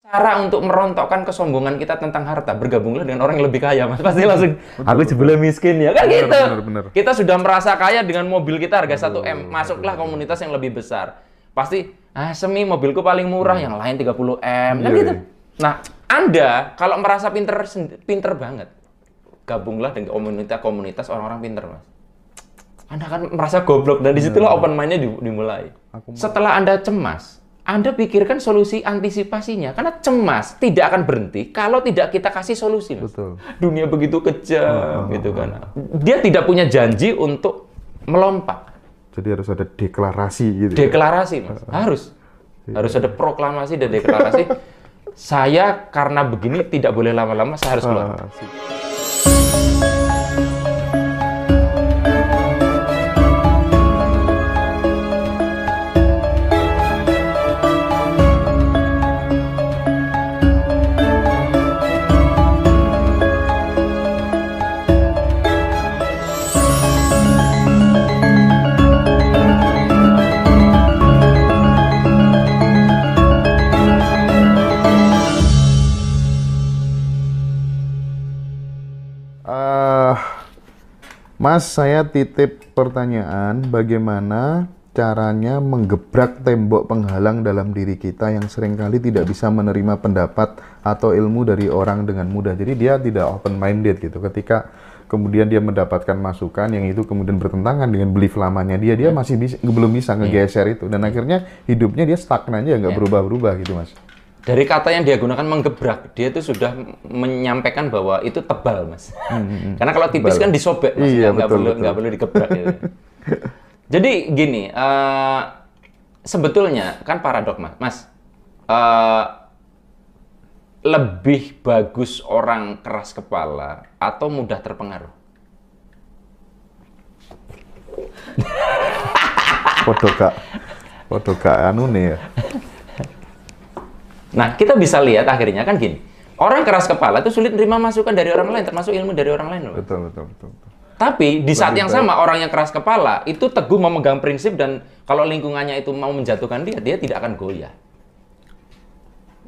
Cara untuk merontokkan kesombongan kita tentang harta, bergabunglah dengan orang yang lebih kaya, Mas. Pasti langsung, aku jebule miskin ya, kan gitu. Bener. Kita sudah merasa kaya dengan mobil kita harga 1 M, masuklah komunitas yang lebih besar. Pasti, semi mobilku paling murah, yang lain 30 M, kan gitu. Nah, Anda kalau merasa pinter banget, gabunglah dengan komunitas orang-orang pinter, Mas. Anda akan merasa goblok, dan disitulah open mind-nya dimulai. Setelah Anda cemas, Anda pikirkan solusi antisipasinya, karena cemas tidak akan berhenti kalau tidak kita kasih solusi, Mas. Betul. Dunia begitu kejam, gitu kan. Dia tidak punya janji untuk melompat. Jadi harus ada deklarasi gitu. Deklarasi, Mas. Harus ada proklamasi dan deklarasi. Saya karena begini tidak boleh lama-lama, saya harus keluar. Mas, saya titip pertanyaan, bagaimana caranya menggebrak tembok penghalang dalam diri kita yang seringkali tidak bisa menerima pendapat atau ilmu dari orang dengan mudah. Jadi dia tidak open-minded gitu. Ketika kemudian dia mendapatkan masukan yang itu kemudian bertentangan dengan belief lamanya dia masih belum bisa ngegeser itu. Dan akhirnya hidupnya dia stagnan aja, nggak berubah-berubah gitu, Mas. Dari kata yang dia gunakan menggebrak, dia itu sudah menyampaikan bahwa itu tebal, Mas. Karena kalau tipis kan disobek, Mas. Iya, nggak perlu digebrak. Gitu. Jadi gini, sebetulnya kan paradok, Mas. Lebih bagus orang keras kepala atau mudah terpengaruh? Podo anu nih ya. Nah, kita bisa lihat akhirnya kan gini. Orang keras kepala itu sulit menerima masukan dari orang lain, termasuk ilmu dari orang lain loh. Betul. Tapi di saat yang sama orang yang keras kepala itu teguh memegang prinsip, dan kalau lingkungannya itu mau menjatuhkan dia tidak akan goyah.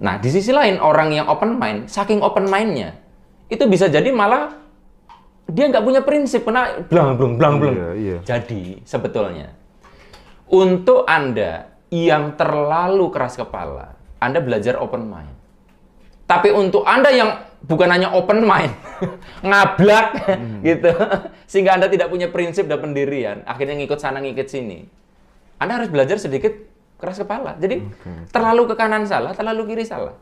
Nah, di sisi lain orang yang open mind, saking open mind-nya, itu bisa jadi malah dia nggak punya prinsip, kena blang. Iya. Jadi sebetulnya untuk Anda yang terlalu keras kepala, Anda belajar open mind. Tapi untuk Anda yang bukan hanya open mind, ngablak gitu, sehingga Anda tidak punya prinsip dan pendirian, akhirnya ngikut sana ngikut sini, Anda harus belajar sedikit keras kepala. Jadi terlalu ke kanan salah, terlalu kiri salah.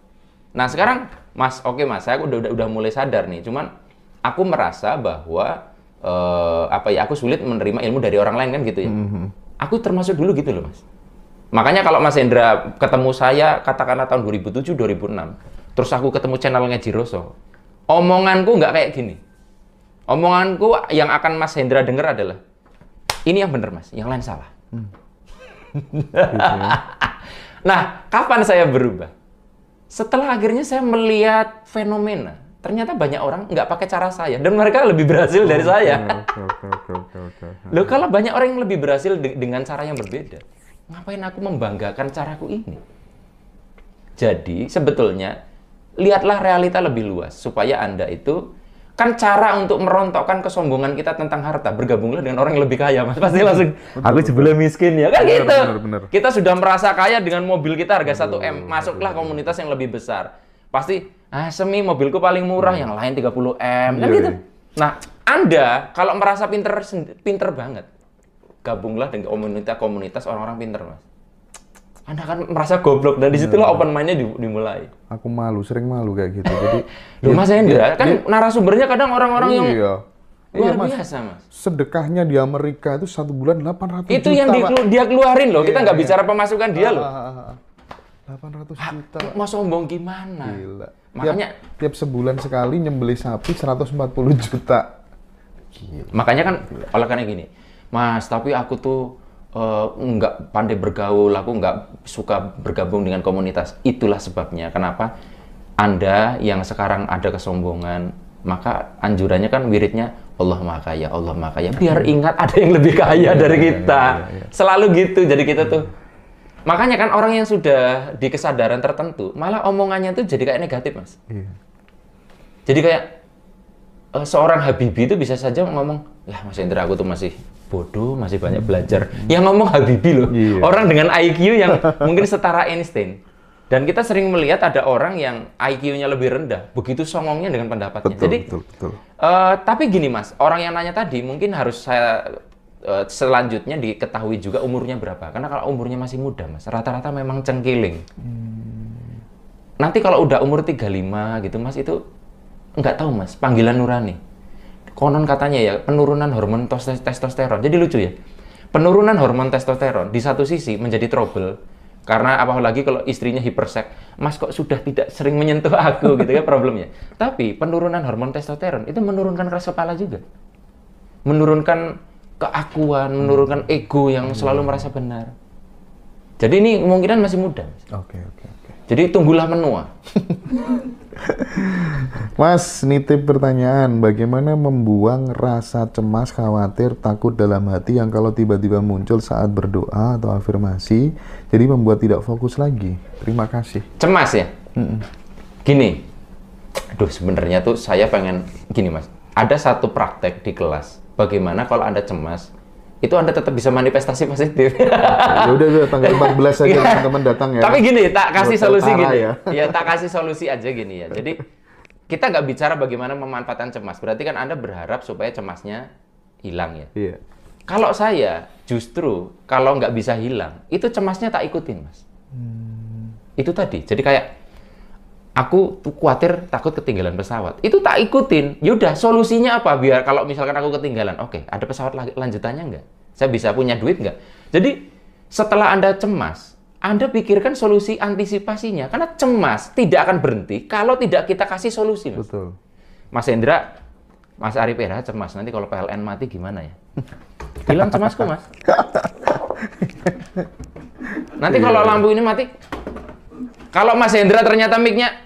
Nah sekarang, Mas, Mas, saya udah mulai sadar nih. Cuman aku merasa bahwa aku sulit menerima ilmu dari orang lain kan gitu ya. Aku termasuk dulu gitu loh, Mas. Makanya kalau Mas Hendra ketemu saya, katakanlah tahun 2007, 2006, terus aku ketemu channelnya Jiroso, omonganku nggak kayak gini. Omonganku yang akan Mas Hendra dengar adalah, ini yang benar, Mas, yang lain salah. Nah, kapan saya berubah? Setelah akhirnya saya melihat fenomena, ternyata banyak orang nggak pakai cara saya, dan mereka lebih berhasil dari saya. Loh, kalau banyak orang yang lebih berhasil dengan cara yang berbeda, ngapain aku membanggakan caraku ini? Jadi, sebetulnya, lihatlah realita lebih luas, supaya Anda itu, kan cara untuk merontokkan kesombongan kita tentang harta, bergabunglah dengan orang yang lebih kaya, Mas. Pasti langsung, aku jebule miskin ya, kan gitu. Bener. Kita sudah merasa kaya dengan mobil kita harga 1 M, masuklah komunitas yang lebih besar. Pasti, semi mobilku paling murah, yang lain 30 M, kan gitu. Nah, Anda kalau merasa pinter banget, gabunglah dengan komunitas orang-orang pinter, Mas. Anda akan merasa goblok, dan disitulah open mind-nya dimulai. Aku sering malu kayak gitu. Jadi, loh, Mas Hendra, kan narasumbernya kadang orang-orang yang luar Mas, biasa, Mas. Sedekahnya di Amerika itu 1 bulan 800 itu juta. Yang dia keluarin loh, kita nggak bicara pemasukan dia loh. 800 juta. Mau sombong gimana? Gila. Makanya tiap sebulan sekali nyembelih sapi 140 juta. Gila. Makanya kan oleh karena gini, Mas, tapi aku tuh nggak pandai bergaul, aku nggak suka bergabung dengan komunitas. Itulah sebabnya kenapa Anda yang sekarang ada kesombongan, maka anjurannya kan wiridnya Allah Maha Kaya, Allah Maha Kaya. Biar ingat ada yang lebih kaya dari kita. Selalu gitu. Jadi kita tuh Makanya kan orang yang sudah di kesadaran tertentu, malah omongannya tuh jadi kayak negatif, Mas. Iya. Jadi kayak seorang Habibie itu bisa saja ngomong, ya Mas Hendra aku tuh masih bodoh, masih banyak belajar. Yang ngomong Habibie loh, Iya. orang dengan IQ yang mungkin setara Einstein. Dan kita sering melihat ada orang yang IQ-nya lebih rendah, begitu songongnya dengan pendapatnya. Betul, Jadi, betul. tapi gini Mas, orang yang nanya tadi mungkin harus saya selanjutnya diketahui juga umurnya berapa. Karena kalau umurnya masih muda Mas, rata-rata memang cengkiling. Nanti kalau udah umur 35 gitu Mas, itu nggak tahu Mas, panggilan nurani. Konon katanya ya, penurunan hormon testosteron. Jadi lucu ya, penurunan hormon testosteron di satu sisi menjadi trouble. Karena apalagi kalau istrinya hiperseks, Mas kok sudah tidak sering menyentuh aku gitu ya problemnya. Tapi penurunan hormon testosteron itu menurunkan keras kepala juga. Menurunkan keakuan, menurunkan ego yang selalu merasa benar. Jadi ini kemungkinan masih muda. Oke. Jadi tunggulah menua. Mas, nitip pertanyaan, bagaimana membuang rasa cemas, khawatir, takut dalam hati yang kalau tiba-tiba muncul saat berdoa atau afirmasi, jadi membuat tidak fokus lagi? Terima kasih. Cemas ya? Gini, aduh sebenarnya tuh saya pengen, gini Mas, ada satu praktek di kelas, bagaimana kalau Anda cemas, itu Anda tetap bisa manifestasi positif. Ya udah tanggal 14 saja teman-teman datang ya. Tapi gini, tak kasih Buat solusi Tara gini. ya. Ya, tak kasih solusi aja gini ya. Jadi, kita nggak bicara bagaimana memanfaatkan cemas. Berarti kan Anda berharap supaya cemasnya hilang ya. Iya. Kalau saya, justru kalau nggak bisa hilang, itu cemasnya tak ikutin, Mas. Itu tadi. Jadi kayak, aku tuh khawatir takut ketinggalan pesawat. Itu tak ikutin. Yaudah, solusinya apa? Biar kalau misalkan aku ketinggalan, oke, ada pesawat lanjutannya nggak? Saya bisa punya duit nggak? Jadi, setelah Anda cemas, Anda pikirkan solusi antisipasinya. Karena cemas tidak akan berhenti kalau tidak kita kasih solusi, Mas. Betul. Mas Hendra, Mas Arif Era cemas. Nanti kalau PLN mati gimana ya? Hilang cemasku, Mas. Nanti kalau lampu ini mati, kalau Mas Hendra ternyata mic-nya,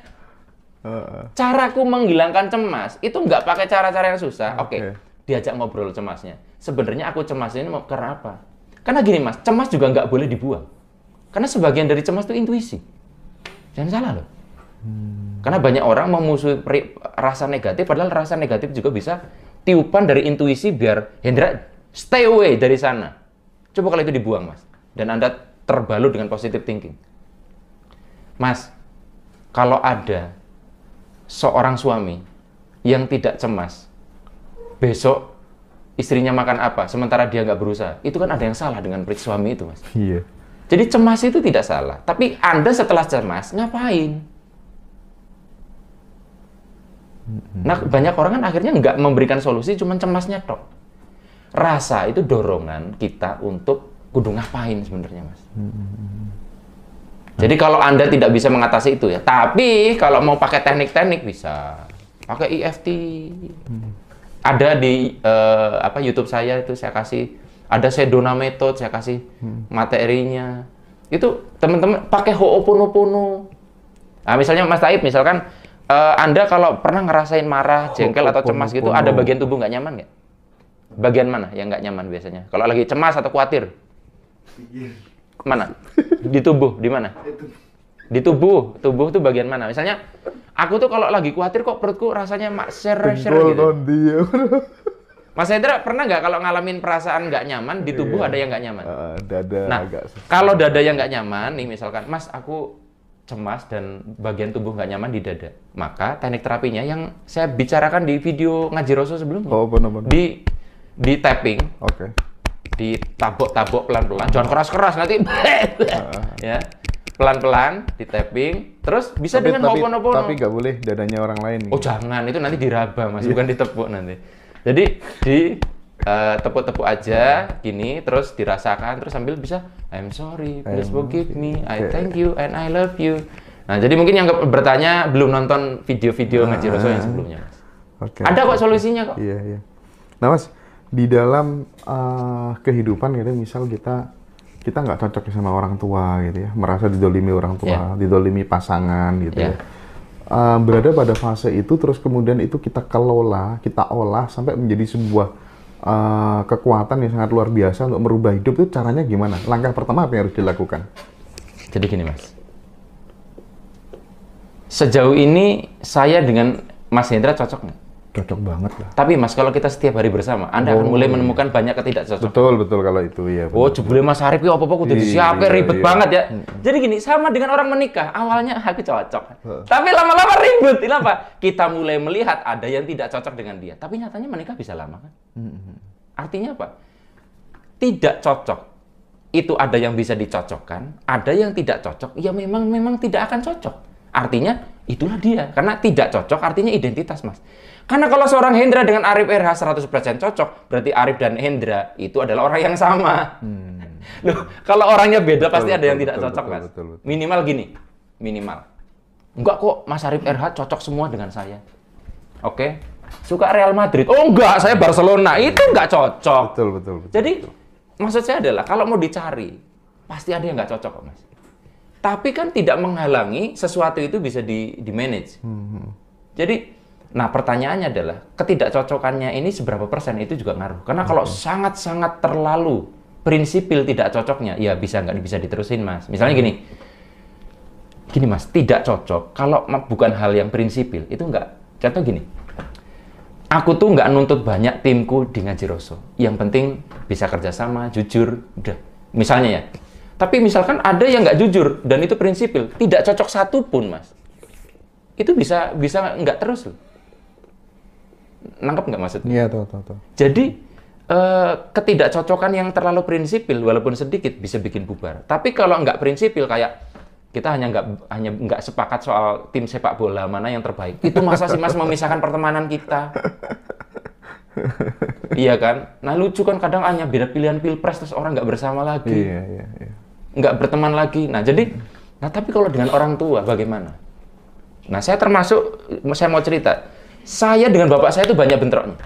caraku menghilangkan cemas, itu nggak pakai cara-cara yang susah. Oke, diajak ngobrol cemasnya. Sebenarnya aku cemas ini karena apa? Karena gini Mas, cemas juga nggak boleh dibuang. Karena sebagian dari cemas itu intuisi. Jangan salah loh. Karena banyak orang memusuhi rasa negatif, padahal rasa negatif juga bisa tiupan dari intuisi biar Hendra stay away dari sana. Coba kalau itu dibuang Mas. Dan Anda terbalut dengan positive thinking. Mas, kalau ada seorang suami yang tidak cemas, besok istrinya makan apa, sementara dia nggak berusaha, itu kan ada yang salah dengan suami itu, Mas. Iya. Jadi cemas itu tidak salah, tapi Anda setelah cemas, ngapain? Nah, banyak orang kan akhirnya nggak memberikan solusi, cuma cemasnya tok. Rasa itu dorongan kita untuk kudu ngapain sebenarnya, Mas. Jadi kalau Anda tidak bisa mengatasi itu ya, tapi kalau mau pakai teknik-teknik bisa. Pakai EFT. Ada di YouTube saya itu saya kasih, ada Sedona Method, saya kasih materinya. Itu teman-teman pakai Ho'oponopono. Nah, misalnya Mas Taib, misalkan Anda kalau pernah ngerasain marah, jengkel atau cemas gitu, ada bagian tubuh nggak nyaman nggak? Bagian mana yang nggak nyaman biasanya? Kalau lagi cemas atau khawatir? Mana? Di tubuh, di mana? Di tubuh. Tubuh tuh bagian mana? Misalnya, aku tuh kalau lagi khawatir kok perutku rasanya ser-ser gitu. Mas Hendra pernah nggak kalau ngalamin perasaan nggak nyaman di tubuh ada yang nggak nyaman? Dada Nah, agak kalau dada yang nggak nyaman nih misalkan, Mas aku cemas dan bagian tubuh nggak nyaman di dada, maka teknik terapinya yang saya bicarakan di video ngaji Rasul sebelumnya, di tapping, ditabok-tabok pelan-pelan, jangan keras-keras nanti, ya pelan-pelan di tapping, terus bisa dengan Ho'oponopono. Tapi nggak boleh dadanya orang lain. Oh jangan, itu nanti diraba Mas, bukan ditepuk nanti. Jadi di tepuk-tepuk aja gini, terus dirasakan, terus sambil bisa I'm sorry, please forgive me, I thank you and I love you. Nah jadi mungkin yang bertanya belum nonton video-video ngaji Rasul yang sebelumnya Mas. Ada kok solusinya kok. Iya. Nah Mas, di dalam kehidupan gitu, misal kita nggak cocok sama orang tua gitu ya, merasa didolimi orang tua, didolimi pasangan gitu ya. Berada pada fase itu, terus kemudian itu kita kelola, kita olah sampai menjadi sebuah kekuatan yang sangat luar biasa untuk merubah hidup, itu caranya gimana? Langkah pertama apa yang harus dilakukan? Jadi gini Mas, sejauh ini saya dengan Mas Hendra cocok nggak? Cocok banget lah. Tapi Mas, kalau kita setiap hari bersama, Anda akan mulai menemukan banyak ketidakcocokan. Betul kalau itu ya. Oh, jebule Mas Arif ya apa-apa kudu disiapin, ribet Iya. banget ya. Jadi gini, sama dengan orang menikah, awalnya aku cocok. Tapi lama-lama ribut. Kenapa? Kita mulai melihat ada yang tidak cocok dengan dia. Tapi nyatanya menikah bisa lama kan? Artinya apa? Tidak cocok. Itu ada yang bisa dicocokkan, ada yang tidak cocok. Ya memang tidak akan cocok. Artinya itulah dia. Karena tidak cocok artinya identitas, Mas. Karena kalau seorang Hendra dengan Arif RH 100% cocok, berarti Arif dan Hendra itu adalah orang yang sama. Loh, kalau orangnya beda pasti ada yang tidak cocok, Mas. Betul. Minimal gini, minimal. Enggak kok, Mas Arif RH cocok semua dengan saya. Oke, suka Real Madrid. Oh enggak, saya Barcelona. Itu enggak cocok. Betul. Jadi, maksud saya adalah kalau mau dicari, pasti ada yang nggak cocok kok, Mas. Tapi kan tidak menghalangi sesuatu itu bisa di-manage. Jadi, nah pertanyaannya adalah ketidakcocokannya ini seberapa persen itu juga ngaruh. Karena kalau sangat-sangat terlalu prinsipil tidak cocoknya, ya nggak bisa diterusin, Mas. Misalnya gini Mas, tidak cocok kalau bukan hal yang prinsipil itu nggak. Contoh gini, aku tuh nggak nuntut banyak timku di Ngaji Roso. Yang penting bisa kerjasama, jujur, udah. Misalnya ya. Tapi misalkan ada yang nggak jujur dan itu prinsipil, tidak cocok satu pun, Mas. Itu bisa nggak terus loh. Nangkep nggak maksudnya? Iya, tahu. Jadi ketidakcocokan yang terlalu prinsipil walaupun sedikit bisa bikin bubar. Tapi kalau nggak prinsipil kayak kita hanya nggak sepakat soal tim sepak bola mana yang terbaik. Itu masa sih Mas memisahkan pertemanan kita? Iya kan? Nah lucu kan kadang hanya beda pilihan pilpres terus orang nggak bersama lagi. Iya. Nggak berteman lagi. Nah jadi, tapi kalau dengan orang tua bagaimana? Nah saya mau cerita. Saya dengan bapak saya itu banyak bentroknya.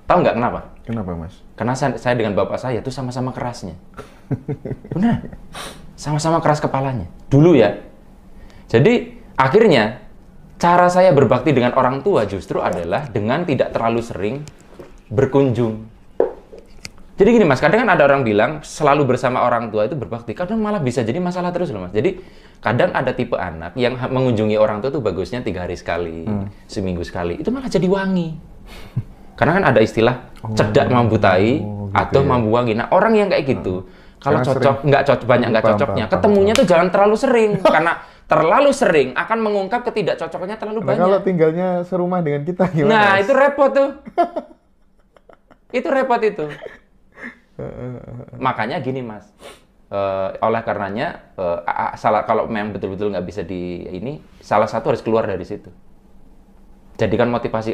Tahu nggak kenapa? Kenapa, Mas? Karena saya dengan bapak saya itu sama-sama kerasnya. Benar. Sama-sama keras kepalanya. Dulu ya. Jadi akhirnya cara saya berbakti dengan orang tua justru adalah dengan tidak terlalu sering berkunjung. Jadi gini Mas, kadang kan ada orang bilang selalu bersama orang tua itu berbakti. Kadang malah bisa jadi masalah terus loh Mas. Jadi kadang ada tipe anak yang mengunjungi orang tua itu bagusnya 3 hari sekali, seminggu sekali. Itu malah jadi wangi. Karena kan ada istilah cedak mambu tai atau mambu wangi. Nah orang yang kayak gitu, kalau cocok banyak nggak cocoknya, ketemunya tuh jangan terlalu sering. Karena terlalu sering akan mengungkap ketidakcocokannya terlalu banyak. Kalau tinggalnya serumah dengan kita gimana? Nah Mas? itu repot tuh. Itu repot itu. Makanya gini Mas, oleh karenanya kalau memang betul-betul nggak bisa salah satu harus keluar dari situ. Jadikan motivasi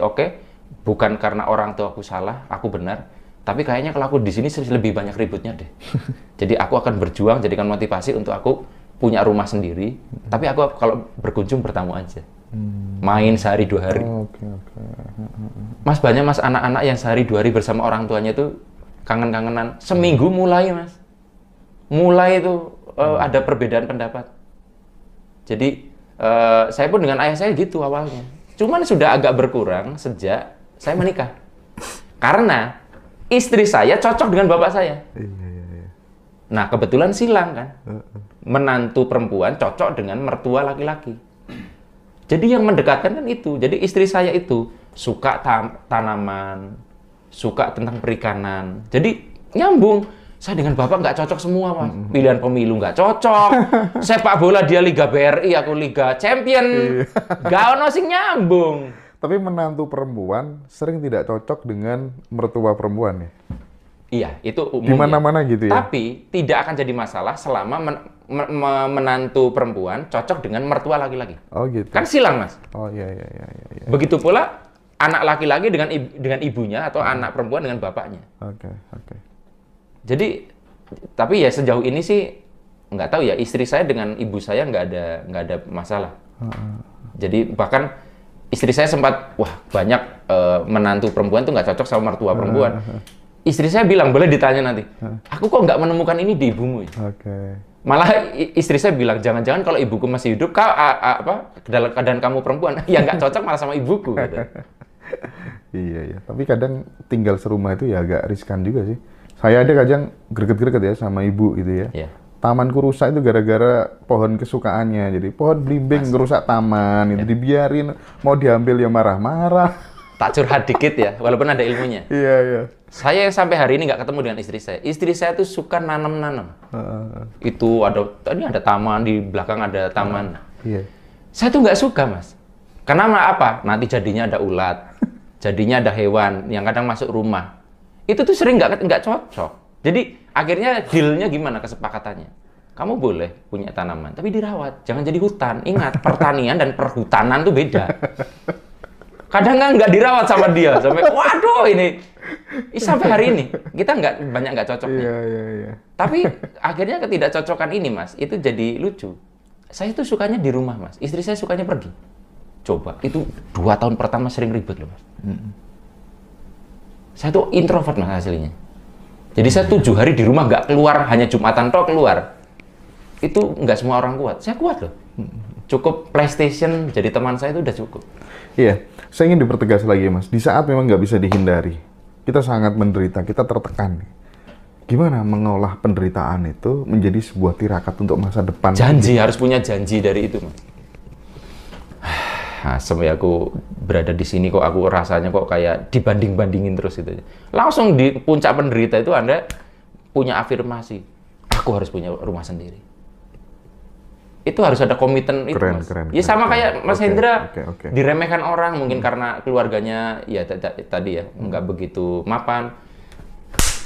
bukan karena orang tua aku salah, aku benar, tapi kayaknya kalau aku di sini lebih banyak ributnya deh. Jadi aku akan berjuang, jadikan motivasi untuk aku punya rumah sendiri, tapi aku kalau berkunjung bertamu aja, main sehari 2 hari. Oke. Mas banyak Mas anak-anak yang sehari 2 hari bersama orang tuanya itu kangen-kangenan, seminggu mulai Mas. Mulai itu ada perbedaan pendapat. Jadi saya pun dengan ayah saya gitu awalnya. Cuman sudah agak berkurang sejak saya menikah. Karena istri saya cocok dengan bapak saya. Iya. Nah kebetulan silang kan. Menantu perempuan cocok dengan mertua laki-laki. Jadi yang mendekatkan kan itu. Jadi istri saya itu suka tanaman, suka tentang perikanan. Jadi nyambung. Saya dengan bapak nggak cocok semua, Mas. Pilihan pemilu nggak cocok. Sepak bola dia Liga BRI, aku Liga Champion. Nggak ono sing nyambung. Tapi menantu perempuan sering tidak cocok dengan mertua perempuan ya? Iya, itu umumnya. Di mana-mana gitu ya? Tapi tidak akan jadi masalah selama menantu perempuan cocok dengan mertua laki-laki. Oh gitu. Kan silang, Mas. Oh iya. Begitu pula anak laki-laki dengan ibunya atau anak perempuan dengan bapaknya. Oke. Jadi, tapi ya sejauh ini sih nggak tahu ya, istri saya dengan ibu saya nggak ada masalah. Jadi bahkan istri saya sempat banyak menantu perempuan tuh nggak cocok sama mertua perempuan. Istri saya bilang, boleh ditanya nanti, aku kok nggak menemukan ini di ibumu? Oke. Malah istri saya bilang, jangan-jangan kalau ibuku masih hidup, dalam keadaan kamu perempuan, ya nggak cocok malah sama ibuku. Gitu. Iya. Tapi kadang tinggal serumah itu ya agak riskan juga sih. Saya ada kadang greget-greget ya sama ibu gitu ya. Iya. tamanku rusak itu gara-gara pohon kesukaannya. Jadi pohon belimbing ngerusak taman, itu dibiarin, mau diambil ya marah-marah. Tak curhat dikit ya, walaupun ada ilmunya. Iya, iya. Saya sampai hari ini nggak ketemu dengan istri saya. Istri saya tuh suka nanam-nanam. Itu ini ada taman, di belakang ada taman. Iya. Saya tuh nggak suka, Mas. Karena apa? Nanti jadinya ada ulat, jadinya ada hewan yang kadang masuk rumah. Itu tuh sering nggak cocok. Jadi akhirnya dealnya gimana kesepakatannya? Kamu boleh punya tanaman, tapi dirawat. Jangan jadi hutan. Ingat, pertanian dan perhutanan tuh beda. Kadang nggak dirawat sama dia, sampai waduh ini sampai hari ini kita banyak nggak cocok nih. Iya. Tapi akhirnya ketidakcocokan ini, Mas, itu jadi lucu. Saya tuh sukanya di rumah, Mas. Istri saya sukanya pergi. Coba, itu 2 tahun pertama sering ribet loh, Mas. Saya tuh introvert, Mas, aslinya. Jadi saya 7 hari di rumah nggak keluar, hanya Jumatan toh keluar. Itu nggak semua orang kuat. Saya kuat loh. Cukup PlayStation jadi teman saya itu udah cukup. Iya, saya ingin dipertegas lagi, Mas. Di saat memang nggak bisa dihindari, kita sangat menderita, kita tertekan. Gimana mengolah penderitaan itu menjadi sebuah tirakat untuk masa depan? Janji, harus punya janji dari itu, Mas. Sampai aku berada di sini kok aku rasanya kok kayak dibanding-bandingin terus gitu. Langsung di puncak penderita itu Anda punya afirmasi, aku harus punya rumah sendiri. Itu harus ada komitmen itu, Mas. Ya sama kayak Mas Hendra diremehkan orang mungkin karena keluarganya ya tadi ya nggak begitu mapan.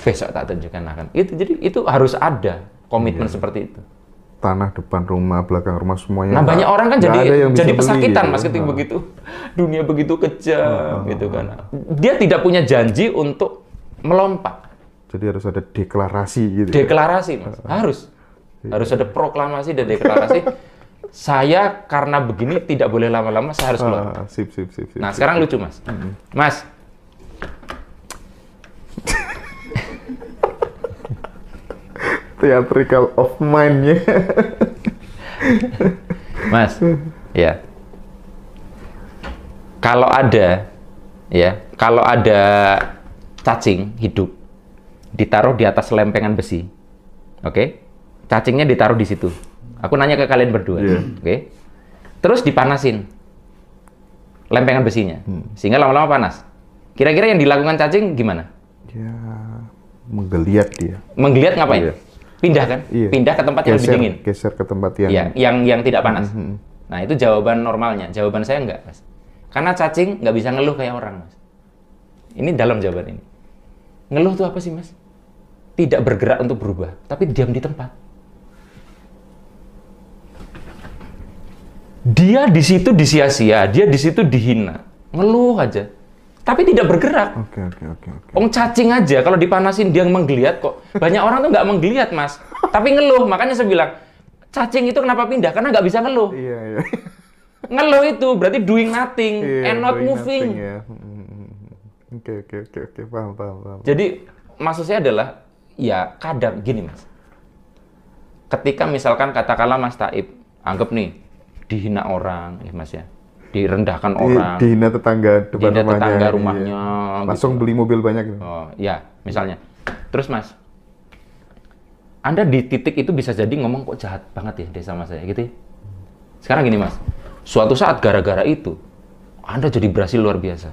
Besok tak tunjukkan akan. Itu jadi itu harus ada komitmen seperti itu. Tanah depan rumah, belakang rumah semuanya. Nah, banyak orang kan jadi pesakitan, beli, Mas, ketika begitu. Dunia begitu kejam gitu kan. Dia tidak punya janji untuk melompat. Jadi harus ada deklarasi gitu. Deklarasi, Mas. Harus ada proklamasi dan deklarasi. Saya karena begini tidak boleh lama-lama, saya harus keluar. Sip. Nah, sekarang lucu, Mas. Mas. Theatrical of mind-nya. Mas, ya. Kalau ada cacing hidup ditaruh di atas lempengan besi. Oke? Cacingnya ditaruh di situ. Aku nanya ke kalian berdua, oke? Terus dipanasin lempengan besinya. Sehingga lama-lama panas. Kira-kira yang dilakukan cacing gimana? Ya, menggeliat dia. Menggeliat ngapain? Iya. Pindah kan? Iya. Pindah ke tempat yang lebih dingin. Geser ke tempat yang tidak panas. Nah, itu jawaban normalnya. Jawaban saya enggak, Mas. Karena cacing nggak bisa ngeluh kayak orang, Mas. Ini dalam jawaban ini. Ngeluh itu apa sih, Mas? Tidak bergerak untuk berubah, tapi diam di tempat. Dia di situ disia-sia, dia di situ dihina. Ngeluh aja. Tapi tidak bergerak. Oke. Cacing aja, kalau dipanasin dia menggeliat kok. Banyak orang tuh nggak menggeliat, Mas. Tapi ngeluh. Makanya saya bilang, cacing itu kenapa pindah? Karena nggak bisa ngeluh. Iya. Ngeluh itu berarti doing nothing and not moving. Oke. Paham. Jadi, maksud saya adalah, ya kadang, gini, Mas. Ketika misalkan katakanlah Mas Taib, anggap nih, dihina orang, ya Mas ya. Direndahkan orang, dihina tetangga depan rumahnya, langsung gitu. Beli mobil banyak. Oh ya, misalnya. Terus Mas, Anda di titik itu bisa jadi ngomong kok jahat banget ya dia sama saya, gitu. Sekarang gini Mas, suatu saat gara-gara itu Anda jadi berhasil luar biasa.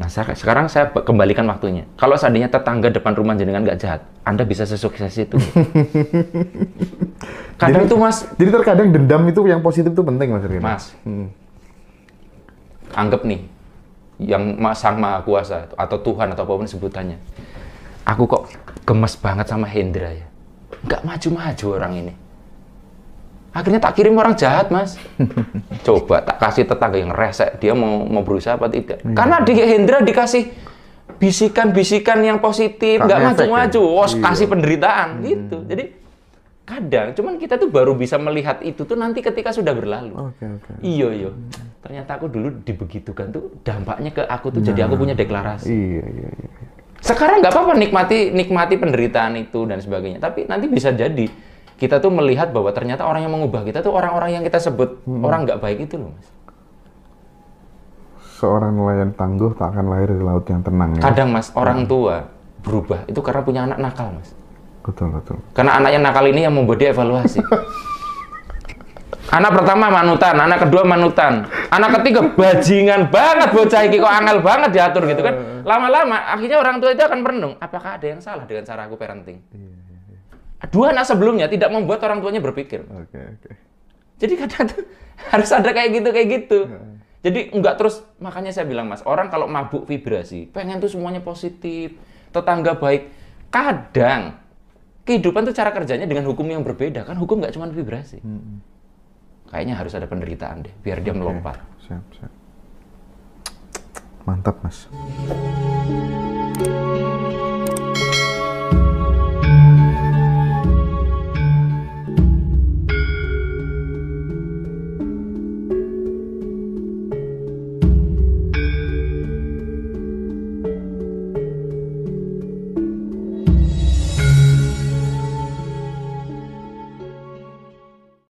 Nah sekarang saya kembalikan waktunya. Kalau seandainya tetangga depan rumah jenengan nggak jahat, Anda bisa sesukses itu. Kadang tuh Mas. Jadi terkadang dendam itu yang positif itu penting Mas. Mas. Anggap nih, yang Sang Maha Kuasa atau Tuhan atau apapun sebutannya. Aku kok gemes banget sama Hendra ya. Nggak maju-maju orang ini. Akhirnya tak kirim orang jahat, Mas. Coba tak kasih tetangga yang resek, dia mau berusaha apa tidak. Karena di Hendra dikasih bisikan-bisikan yang positif, nggak maju-maju, kasih penderitaan, gitu. Jadi kadang, cuman kita tuh baru bisa melihat itu tuh nanti ketika sudah berlalu. Oke. Iya. Ternyata aku dulu dibegitukan tuh dampaknya ke aku tuh jadi aku punya deklarasi. Iya. Sekarang nggak apa-apa nikmati penderitaan itu dan sebagainya. Tapi nanti bisa jadi kita tuh melihat bahwa ternyata orang yang mengubah kita tuh orang-orang yang kita sebut orang nggak baik itu loh, Mas. Seorang nelayan tangguh tak akan lahir di laut yang tenang. Ya? Kadang Mas, orang tua berubah itu karena punya anak nakal, Mas. Betul, betul. Karena anak yang nakal ini yang membuat dia evaluasi. Anak pertama manutan, anak kedua manutan, anak ketiga bajingan banget bocah iki kok angel banget diatur gitu kan. Lama-lama akhirnya orang tua itu akan merenung, apakah ada yang salah dengan cara aku parenting? Dua anak sebelumnya tidak membuat orang tuanya berpikir. Oke. Jadi kadang tuh harus ada kayak gitu. Jadi enggak terus, makanya saya bilang Mas, orang kalau mabuk vibrasi, pengen tuh semuanya positif, tetangga baik. Kadang kehidupan tuh cara kerjanya dengan hukum yang berbeda kan, hukum nggak cuma vibrasi. Kayaknya harus ada penderitaan deh, biar dia melompat. Siap. Mantap, Mas.